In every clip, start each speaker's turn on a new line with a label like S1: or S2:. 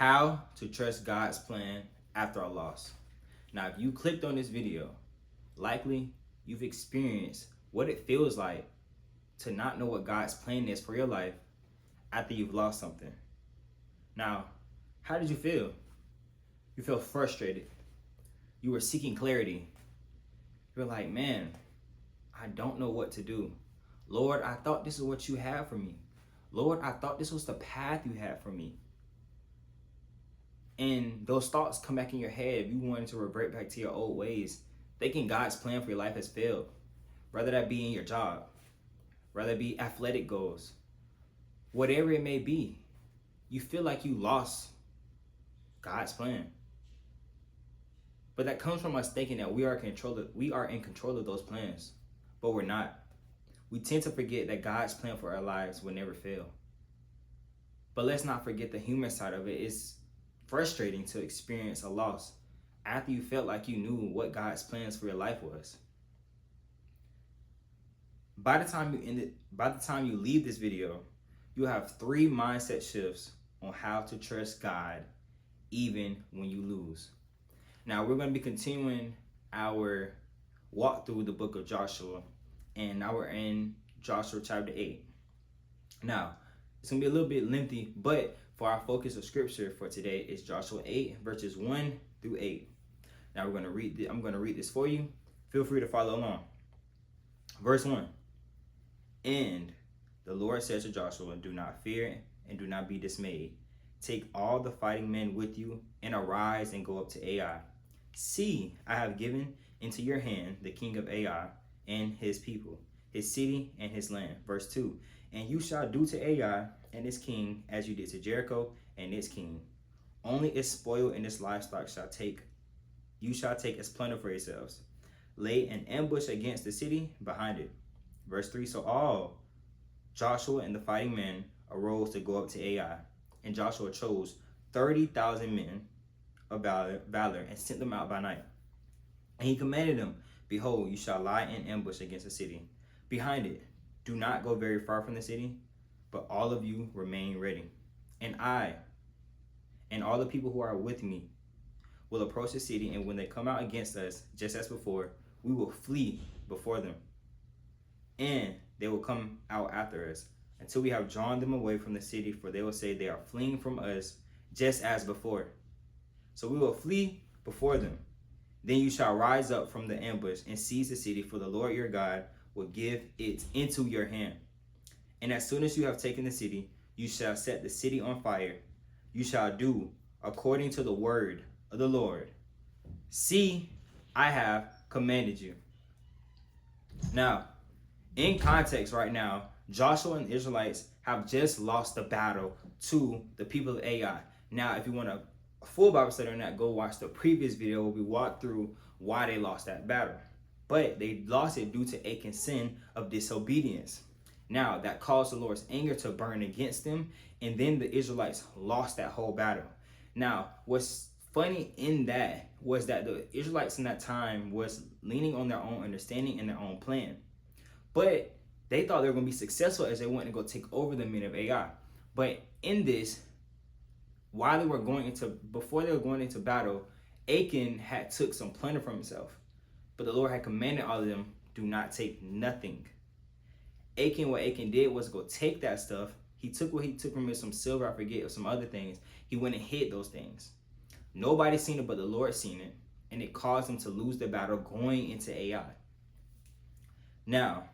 S1: How to trust God's plan after a loss. Now, if you clicked on this video, likely you've experienced what it feels like to not know what God's plan is for your life after you've lost something. Now, how did you feel? You feel frustrated. You were seeking clarity. You're like, man, I don't know what to do. Lord, I thought this is what you had for me. Lord, I thought this was the path you had for me. And those thoughts come back in your head. You wanted to revert back to your old ways, thinking God's plan for your life has failed. Whether that be in your job, whether it be athletic goals, whatever it may be, you feel like you lost God's plan. But that comes from us thinking that we are in control of those plans, but we're not. We tend to forget that God's plan for our lives will never fail. But let's not forget the human side of it. It's frustrating to experience a loss after you felt like you knew what God's plans for your life was. By the time you leave this video, you have 3 mindset shifts on how to trust God even when you lose. Now, we're going to be continuing our walk through the book of Joshua, and now we're in Joshua chapter 8. Now, it's going to be a little bit lengthy, but for our focus of scripture for today is Joshua 8, verses 1 through 8. Now, I'm going to read this for you. Feel free to follow along. Verse 1. And the Lord said to Joshua, do not fear and do not be dismayed. Take all the fighting men with you and arise and go up to Ai. See, I have given into your hand the king of Ai and his people, his city and his land. Verse 2. And you shall do to Ai and its king as you did to Jericho and its king. Only its spoil and its livestock you shall take as plunder for yourselves. Lay an ambush against the city behind it. Verse 3. So all Joshua and the fighting men arose to go up to Ai. And Joshua chose 30,000 men of valor and sent them out by night. And he commanded them, behold, you shall lie in ambush against the city behind it. Do not go very far from the city, but all of you remain ready. And I and all the people who are with me will approach the city, and when they come out against us, just as before, we will flee before them. And they will come out after us until we have drawn them away from the city, for they will say they are fleeing from us just as before. So we will flee before them. Then you shall rise up from the ambush and seize the city, for the Lord your God will give it into your hand. And as soon as you have taken the city, you shall set the city on fire. You shall do according to the word of the Lord. See, I have commanded you. Now, in context right now, Joshua and the Israelites have just lost the battle to the people of Ai. Now, if you want a full Bible study on that, go watch the previous video where we walked through why they lost that battle. But they lost it due to Achan's sin of disobedience. Now, that caused the Lord's anger to burn against them, and then the Israelites lost that whole battle. Now, what's funny in that was that the Israelites in that time was leaning on their own understanding and their own plan. But they thought they were going to be successful as they went to go take over the men of Ai. But in this, before they were going into battle, Achan had took some plunder from himself. But the Lord had commanded all of them, do not take nothing. What Achan did was go take that stuff. He took what he took from it, some silver, I forget, or some other things. He went and hid those things. Nobody seen it but the Lord seen it. And it caused them to lose the battle going into Ai. Now,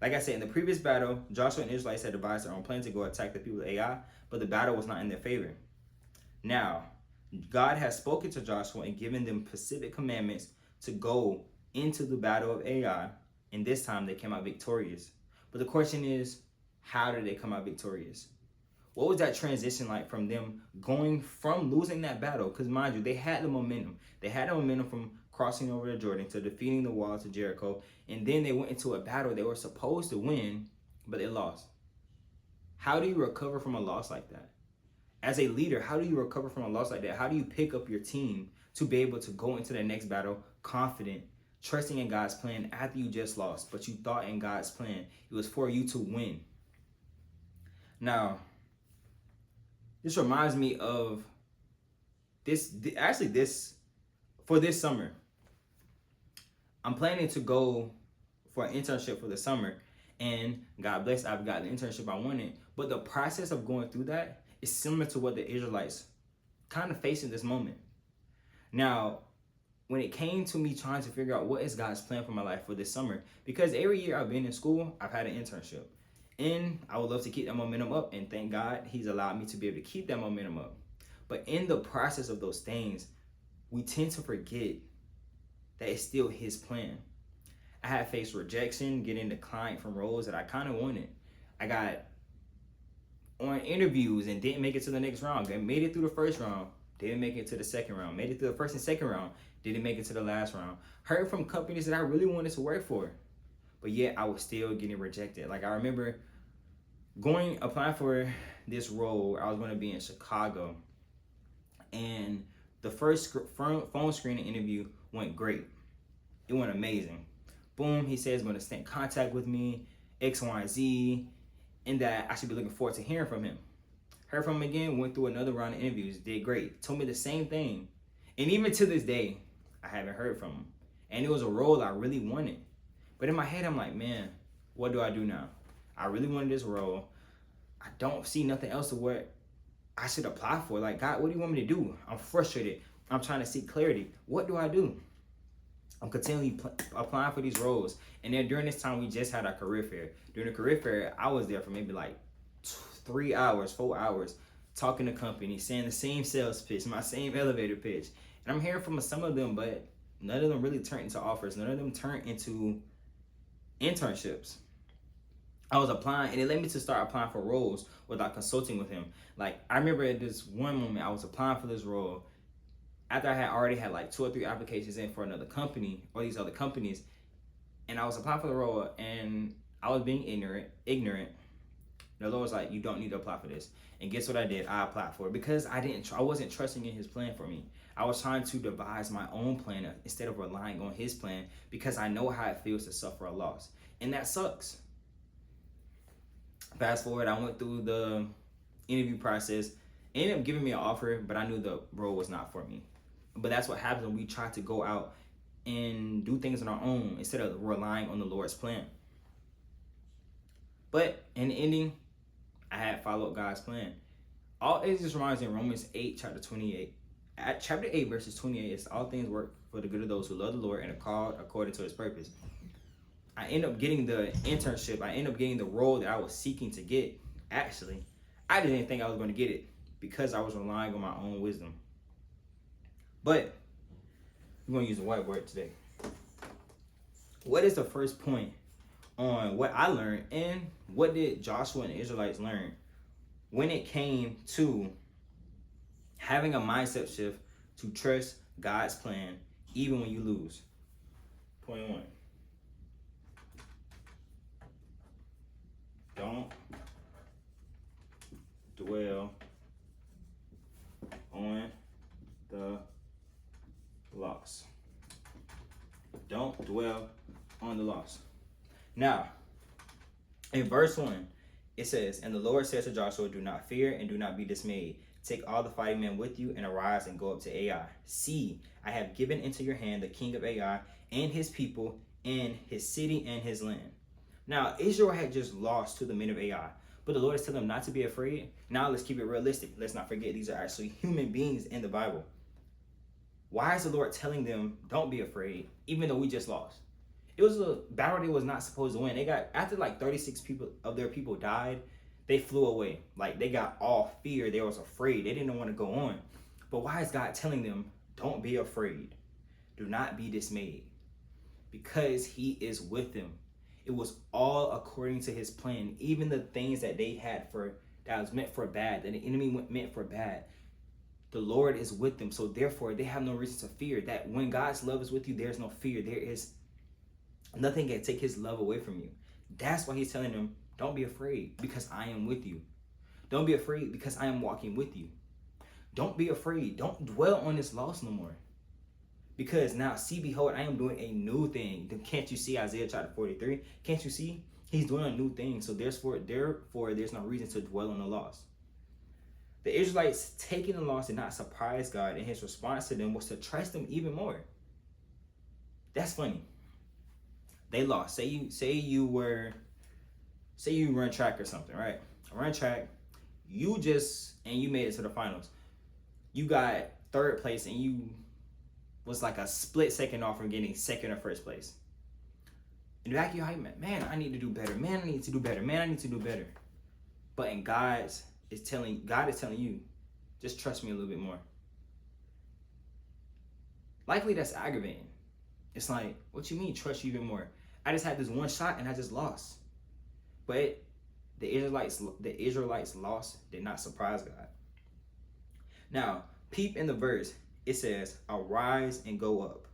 S1: like I said, in the previous battle, Joshua and the Israelites had devised their own plan to go attack the people of Ai, but the battle was not in their favor. Now, God has spoken to Joshua and given them specific commandments to go into the battle of Ai, and this time they came out victorious. But the question is, how did they come out victorious? What was that transition like from them going from losing that battle? Because mind you, they had the momentum. They had the momentum from crossing over the Jordan to defeating the walls of Jericho, and then they went into a battle they were supposed to win, but they lost. How do you recover from a loss like that? As a leader, how do you recover from a loss like that? How do you pick up your team to be able to go into the next battle confident, trusting in God's plan after you just lost, but you thought in God's plan it was for you to win? Now, This reminds me of this for this summer. I'm planning to go for an internship for the summer, and God bless, I've got the internship I wanted. But the process of going through that is similar to what the Israelites kind of face in this moment. Now, when it came to me trying to figure out what is God's plan for my life for this summer, because every year I've been in school, I've had an internship. And I would love to keep that momentum up, and thank God He's allowed me to be able to keep that momentum up. But in the process of those things, we tend to forget that it's still His plan. I had faced rejection, getting declined from roles that I kind of wanted. I got on interviews and didn't make it to the next round. I made it through the first round, didn't make it to the second round. Made it through the first and second round, didn't make it to the last round. Heard from companies that I really wanted to work for, but yet I was still getting rejected. Like, I remember applying for this role. I was going to be in Chicago, and the first phone screening interview went great. It went amazing. Boom, he says he's going to stay in contact with me, X, Y, and Z, and that I should be looking forward to hearing from him. Heard from him again, went through another round of interviews, did great. Told me the same thing. And even to this day, I haven't heard from him. And it was a role I really wanted. But in my head, I'm like, man, what do I do now? I really wanted this role. I don't see nothing else to what I should apply for. Like, God, what do you want me to do? I'm frustrated. I'm trying to seek clarity. What do I do? I'm continually applying for these roles. And then during this time, we just had our career fair. During the career fair, I was there for maybe like 3 hours, 4 hours, talking to companies, saying the same sales pitch, my same elevator pitch. And I'm hearing from some of them, but none of them really turned into offers. None of them turned into internships. I was applying, and it led me to start applying for roles without consulting with him. Like, I remember at this one moment, I was applying for this role after I had already had like 2 or 3 applications in for another company or these other companies. And I was applying for the role, and I was being ignorant. The Lord was like, you don't need to apply for this. And guess what I did? I applied for it because I wasn't trusting in His plan for me. I was trying to devise my own plan instead of relying on His plan, because I know how it feels to suffer a loss. And that sucks. Fast forward, I went through the interview process, ended up giving me an offer, but I knew the role was not for me. But that's what happens when we try to go out and do things on our own instead of relying on the Lord's plan. But in the ending, I had followed God's plan. All it just reminds me in Romans 8, chapter 28. At chapter 8, verses 28, it's all things work for the good of those who love the Lord and are called according to His purpose. I end up getting the internship. I end up getting the role that I was seeking to get. Actually, I didn't think I was going to get it because I was relying on my own wisdom. But we're going to use a whiteboard today. What is the first point on what I learned, and what did Joshua and the Israelites learn when it came to having a mindset shift to trust God's plan even when you lose? Point 1. Don't dwell on the loss. Don't dwell on the loss. Now, in verse 1, it says, and the Lord said to Joshua, do not fear and do not be dismayed. Take all the fighting men with you and arise and go up to Ai. See, I have given into your hand the king of Ai and his people and his city and his land. Now, Israel had just lost to the men of Ai, but the Lord is telling them not to be afraid. Now, let's keep it realistic. Let's not forget these are actually human beings in the Bible. Why is the Lord telling them don't be afraid, even though we just lost? It was a battle they was not supposed to win. They got, after like 36 people of their people died, they flew away. Like, they got all fear. They was afraid. They didn't want to go on. But why is God telling them don't be afraid? Do not be dismayed. Because He is with them. It was all according to His plan. Even the things that they had that was meant for bad, that the enemy meant for bad, the Lord is with them. So therefore, they have no reason to fear. That when God's love is with you, there's no fear. There is nothing can take His love away from you. That's why He's telling them, don't be afraid, because I am with you. Don't be afraid, because I am walking with you. Don't be afraid. Don't dwell on this loss no more. Because now, see, behold, I am doing a new thing. Can't you see Isaiah chapter 43? Can't you see? He's doing a new thing. So therefore, there's no reason to dwell on the loss. The Israelites taking the loss did not surprise God, and his response to them was to trust him even more. That's funny. They lost. Say you run track or something, right? Run track, you made it to the finals. You got third place and you was like a split second off from getting second or first place. In the back of your head, man, I need to do better. Man, I need to do better. Man, I need to do better. But in God is telling you, just trust me a little bit more. Likely that's aggravating. It's like, what you mean trust you even more? I just had this one shot and I just lost. But the Israelites loss did not surprise God. Now, peep in the verse. It says, arise and go up.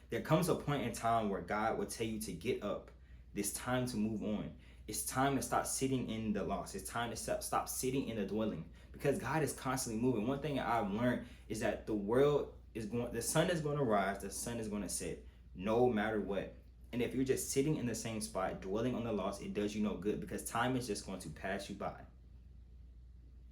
S1: There comes a point in time where God will tell you to get up. It's time to move on. It's time to stop sitting in the loss. It's time to stop sitting in the dwelling, because God is constantly moving. One thing I've learned is that the sun is going to rise, the sun is going to set, no matter what. And if you're just sitting in the same spot, dwelling on the loss, it does you no good, because time is just going to pass you by.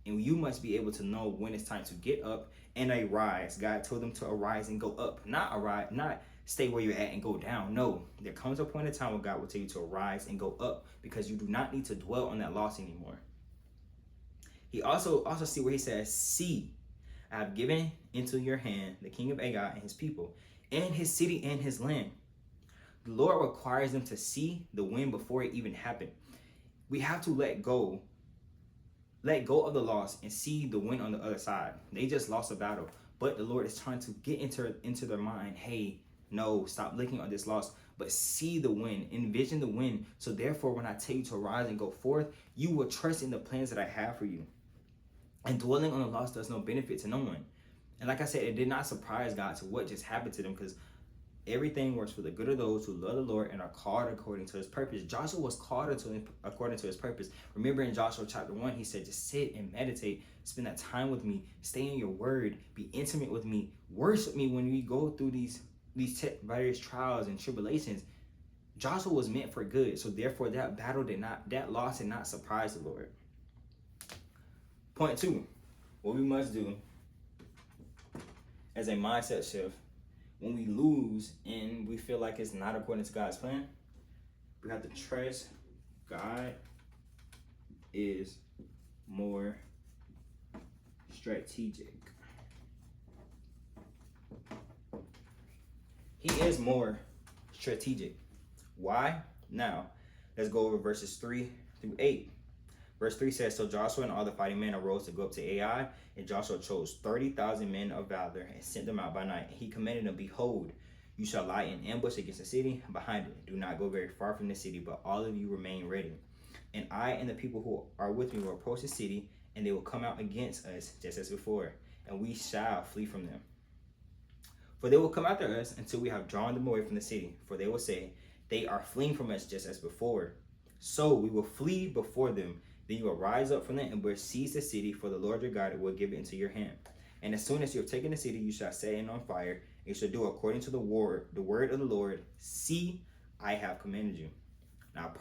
S1: And you must be able to know when it's time to get up and arise. God told them to arise and go up, not stay where you're at and go down. No, there comes a point in time where God will tell you to arise and go up, because you do not need to dwell on that loss anymore. He also see where he says, see, I have given into your hand the king of Ai and his people, and his city and his land. The Lord requires them to see the win before it even happened. We have to let go of the loss and see the win on the other side. They just lost a battle, but the Lord is trying to get into their mind, hey, no, stop looking at this loss, but see the win, envision the win. So therefore, when I tell you to rise and go forth, you will trust in the plans that I have for you. And dwelling on the loss does no benefit to no one. And like I said, it did not surprise God to what just happened to them, because everything works for the good of those who love the Lord and are called according to his purpose. Joshua was called according to his purpose. Remember in Joshua chapter 1, he said, just sit and meditate, spend that time with me, stay in your word, be intimate with me, worship me when we go through these various trials and tribulations. Joshua was meant for good. So therefore that loss did not surprise the Lord. Point 2, what we must do as a mindset shift when we lose and we feel like it's not according to God's plan, we have to trust God is more strategic. He is more strategic. Why? Now, let's go over verses 3 through 8. Verse 3 says, so Joshua and all the fighting men arose to go up to Ai, and Joshua chose 30,000 men of valor and sent them out by night. He commanded them, behold, you shall lie in ambush against the city behind it. Do not go very far from the city, but all of you remain ready. And I and the people who are with me will approach the city, and they will come out against us just as before, and we shall flee from them. For they will come after us until we have drawn them away from the city. For they will say, they are fleeing from us just as before. So we will flee before them. Then you will rise up from the ambush, seize the city, for the Lord your God will give it into your hand. And as soon as you have taken the city, you shall set it on fire, and you shall do according to the word of the Lord. See, I have commanded you. Now,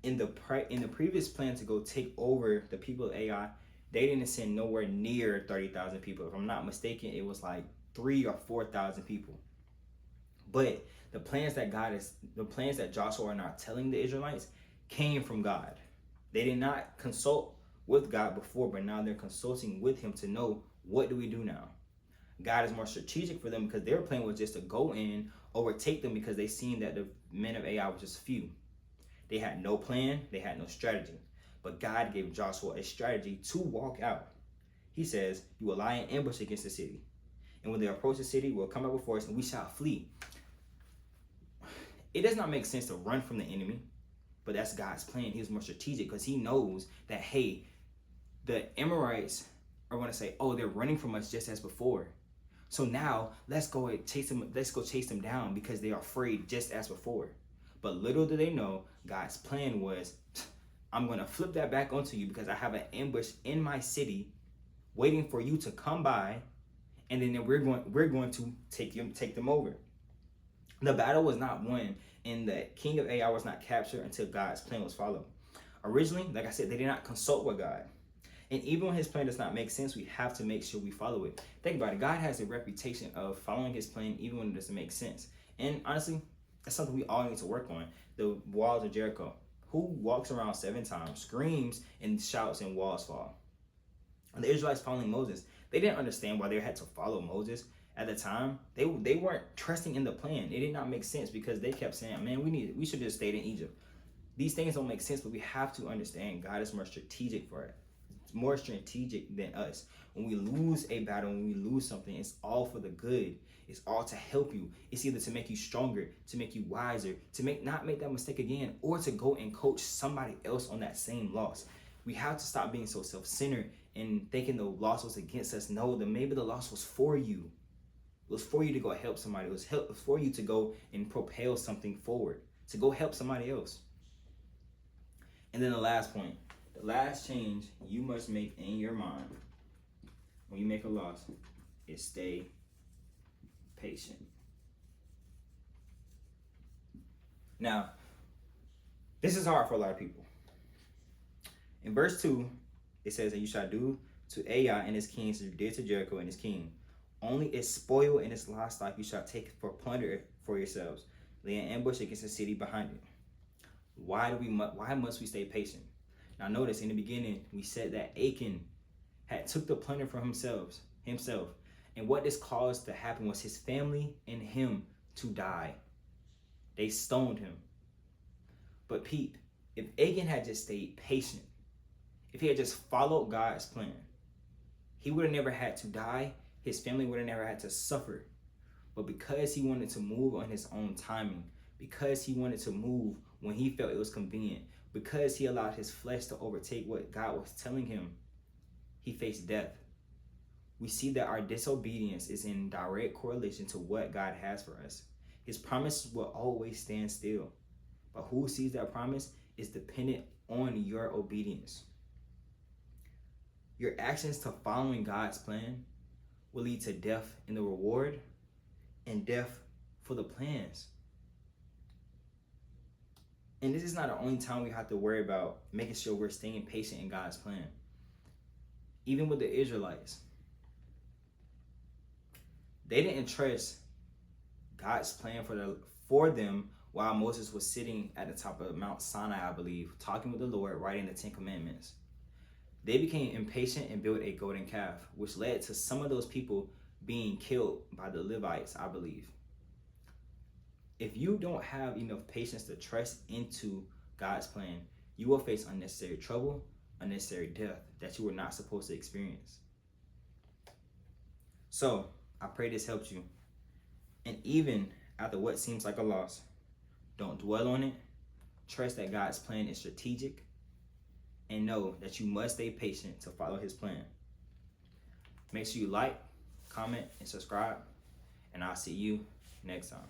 S1: in the previous plan to go take over the people of Ai, they didn't send nowhere near 30,000 people. If I'm not mistaken, it was like 3,000 or 4,000 people. But the plans that Joshua are not telling the Israelites came from God. They did not consult with God before, but now they're consulting with him to know, what do we do now? God is more strategic for them, because their plan was just to go in, overtake them, because they seen that the men of Ai were just few. They had no plan, they had no strategy. But God gave Joshua a strategy to walk out. He says, you will lie in ambush against the city. And when they approach the city, we'll come up before us and we shall flee. It does not make sense to run from the enemy. But that's God's plan. He was more strategic, because he knows that, hey, the Amorites are going to say, oh, they're running from us just as before. So now let's go chase them down, because they are afraid just as before. But little do they know, God's plan was, I'm going to flip that back onto you, because I have an ambush in my city waiting for you to come by, and then we're going to take them over. The battle was not won, and the king of Ai was not captured until God's plan was followed. Originally, like I said, they did not consult with God. And even when his plan does not make sense, we have to make sure we follow it. Think about it. God has a reputation of following his plan even when it doesn't make sense. And honestly, that's something we all need to work on. The walls of Jericho. Who walks around 7 times, screams and shouts, and walls fall? And the Israelites following Moses, they didn't understand why they had to follow Moses at the time. They weren't trusting in the plan. It did not make sense because they kept saying, man, we should just stayed in Egypt. These things don't make sense, but we have to understand God is more strategic for it. It's more strategic than us. When we lose a battle, when we lose something, it's all for the good. It's all to help you. It's either to make you stronger, to make you wiser, to not make that mistake again, or to go and coach somebody else on that same loss. We have to stop being so self-centered and thinking the loss was against us. No, that maybe the loss was for you. It was for you to go help somebody. It was for you to go and propel something forward, to go help somebody else. And then the last point, the last change you must make in your mind when you make a loss is stay patient. Now, this is hard for a lot of people. In verse 2, it says that you shall do to Ai and his king as you did to Jericho and his king. Only its spoil and its livestock you shall take for plunder for yourselves. Lay an ambush against the city behind it. Why must we stay patient? Now notice in the beginning, we said that Achan had took the plunder for himself. And what this caused to happen was his family and him to die. They stoned him. But peep, if Achan had just stayed patient, if he had just followed God's plan, he would have never had to die. His family would have never had to suffer. But because he wanted to move on his own timing, because he wanted to move when he felt it was convenient, because he allowed his flesh to overtake what God was telling him, he faced death. We see that our disobedience is in direct correlation to what God has for us. His promise will always stand still. But who sees that promise is dependent on your obedience. Your actions to following God's plan will lead to death in the reward and death for the plans. And this is not the only time we have to worry about making sure we're staying patient in God's plan. Even with the Israelites, they didn't trust God's plan for them while Moses was sitting at the top of Mount Sinai, I believe, talking with the Lord, writing the 10 Commandments. They became impatient and built a golden calf, which led to some of those people being killed by the Levites, I believe. If you don't have enough patience to trust into God's plan, you will face unnecessary trouble, unnecessary death that you were not supposed to experience. So, I pray this helps you. And even after what seems like a loss, don't dwell on it. Trust that God's plan is strategic, and know that you must stay patient to follow his plan. Make sure you like, comment, and subscribe, and I'll see you next time.